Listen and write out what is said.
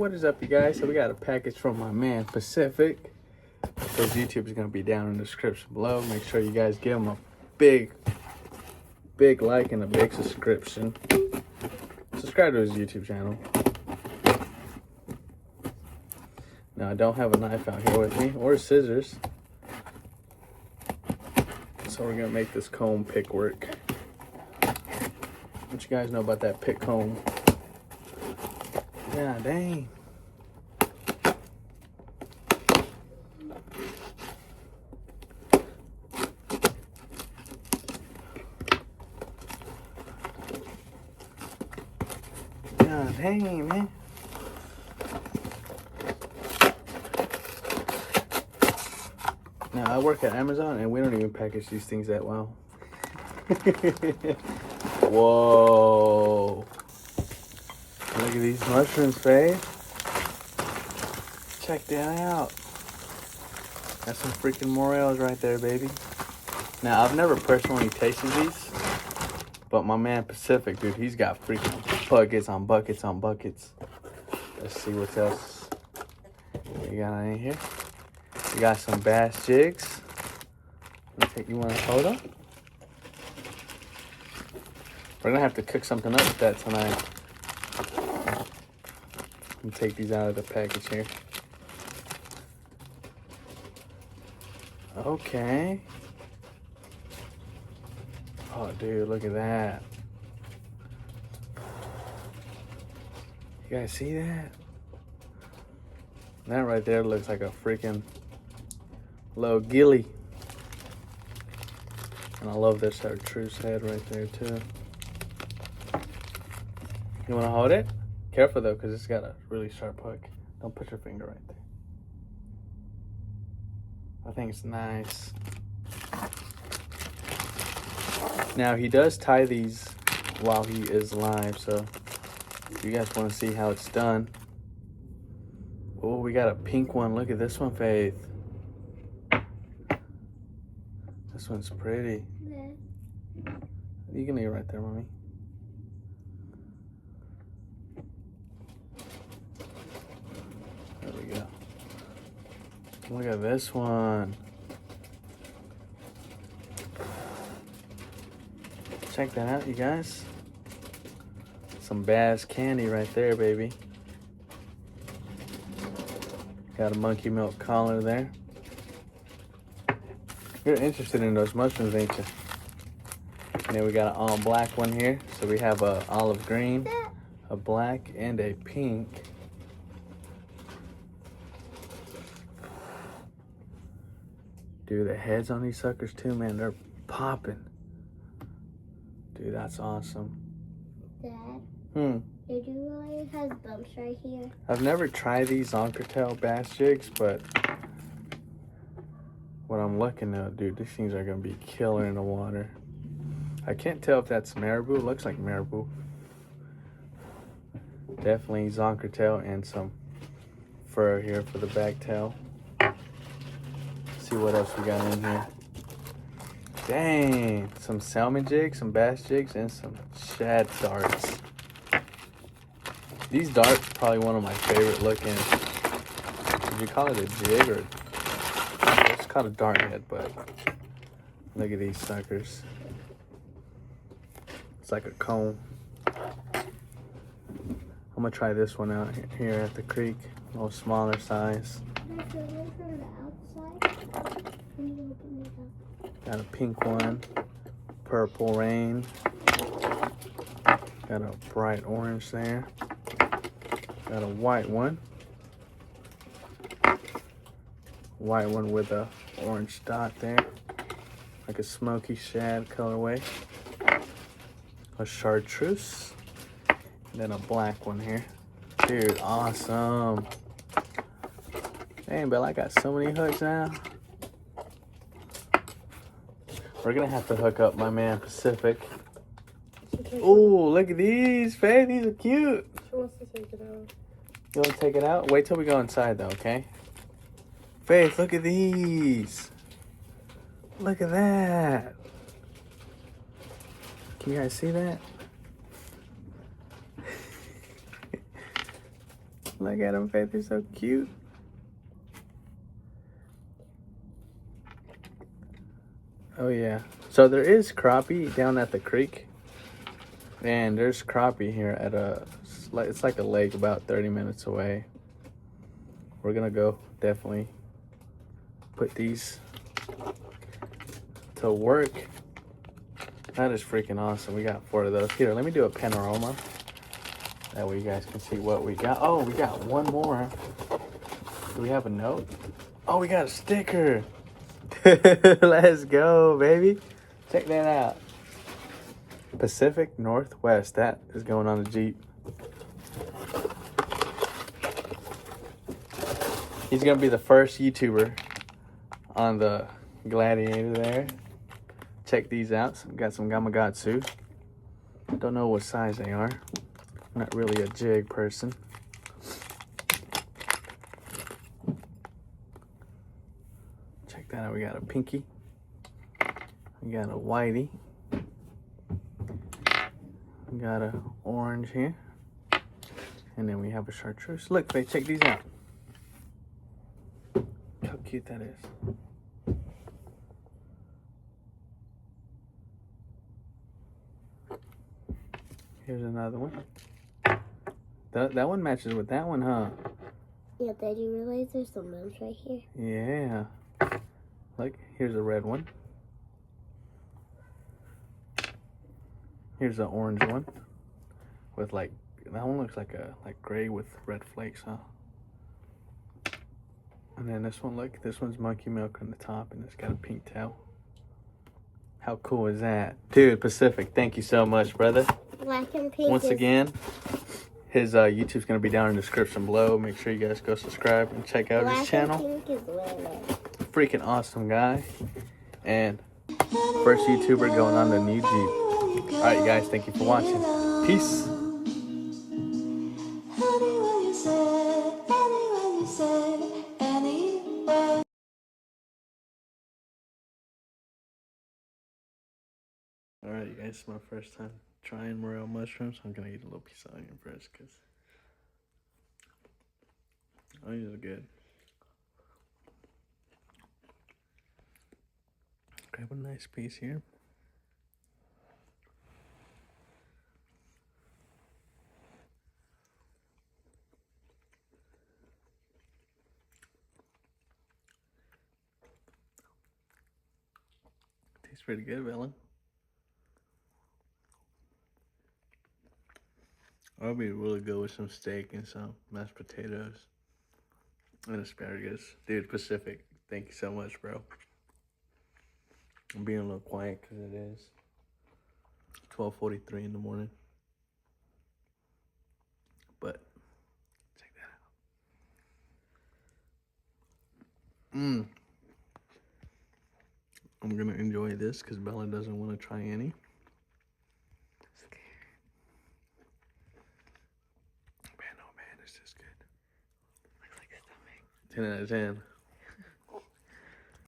what is up, you guys? So we got a package from my man Pacific. His YouTube is gonna be down in the description below. Make sure you guys give him a big like and a big subscription. Subscribe to his YouTube channel. Now I don't have a knife out here with me or scissors, so we're gonna make this comb pick work. What you guys know about that pick comb? Yeah, dang. God dang, man. Now, I work at Amazon and we don't even package these things that well. Whoa. Look at these mushrooms, babe. Check that out. That's some freaking morels right there, baby. Now, I've never personally tasted these, but my man Pacific, dude, he's got freaking buckets on buckets on buckets. Let's see what else we got in here. We got some bass jigs. You want to hold up? We're gonna have to cook something up with that tonight. Let me take these out of the package here. Okay. Oh, dude, look at that. You guys see that? That right there looks like a freaking little gilly. And I love this chartreuse head right there too. You want to hold it? Careful though, because it's got a really sharp hook. Don't put your finger right there. I think it's nice. Now he does tie these while he is live, so if you guys want to see how it's done. Oh, we got a pink one. Look at this one, Faith. This one's pretty. Yeah. You can leave it right there, mommy. There we go. Look at this one. Check that out, you guys. Some bass candy right there, baby. Got a monkey milk collar there. You're interested in those mushrooms, ain't you? And then we got an all black one here. So we have a olive green, a black, and a pink. Dude, the heads on these suckers too, man, they're popping. Dude, that's awesome. Dad? Did you realize it has bumps right here? I've never tried these Zonkertail bass jigs, but what I'm looking at, dude, these things are gonna be killer in the water. I can't tell if that's marabou. It looks like marabou. Definitely Zonkertail and some fur here for the back tail. See what else we got in here. Dang, some salmon jigs, some bass jigs, and some shad darts. These darts are probably one of my favorite looking. Would you call it a jig or? It's called a dart head, but look at these suckers. It's like a cone. I'm gonna try this one out here at the creek. A little smaller size. Got a pink one, purple rain. Got a bright orange there. Got a white one. White one with a orange dot there. Like a smoky shad colorway. A chartreuse. And then a black one here. Dude, awesome. Dang, Bill, I got so many hooks now. We're gonna have to hook up my man Pacific. Oh, look at these, Faye. These are cute. She wants to take it out. You want to take it out? Wait till we go inside, though, okay? Faith, look at these. Look at that. Can you guys see that? Look at him, Faith. They're so cute. Oh, yeah. So there is crappie down at the creek. And there's crappie here at it's like a lake about 30 minutes away. We're going to go definitely put these to work. That is freaking awesome. We got 4 of those. Here, let me do a panorama. That way you guys can see what we got. Oh, we got one more. Do we have a note? Oh, we got a sticker. Let's go, baby. Check that out. Pacific Northwest. That is going on the Jeep. He's going to be the first YouTuber on the Gladiator there. Check these out. So we got some Gamakatsu. Don't know what size they are. I'm not really a jig person. Check that out. We got a pinky. We got a whitey. We got a orange here. And then we have a chartreuse. Look, Faye, check these out. How cute that is. Here's another one. That one matches with that one, huh? Yeah, did you realize there's some bumps right here? Yeah. Look, here's a red one. Here's an orange one. With like, that one looks like gray with red flakes, huh? And then this one, look, this one's monkey milk on the top and it's got a pink tail. How cool is that? Dude, Pacific, thank you so much, brother. Black and pink. Once again, his YouTube's going to be down in the description below. Make sure you guys go subscribe and check out his channel. Black and pink is winner. Freaking awesome guy. And first YouTuber going on the new Jeep. Alright, you guys, thank you for watching. Peace. Alright, you guys, it's my first time trying morel mushrooms. I'm gonna eat a little piece of onion first because onions are good. Grab a nice piece here. Tastes pretty good, Bella. That would be really good with some steak and some mashed potatoes and asparagus. Dude, Pacific, thank you so much, bro. I'm being a little quiet because it is 12:43 in the morning. But check that out. I'm gonna enjoy this because Bella doesn't want to try any. Man, oh man, this is good. Looks like a stomach. 10 out of 10.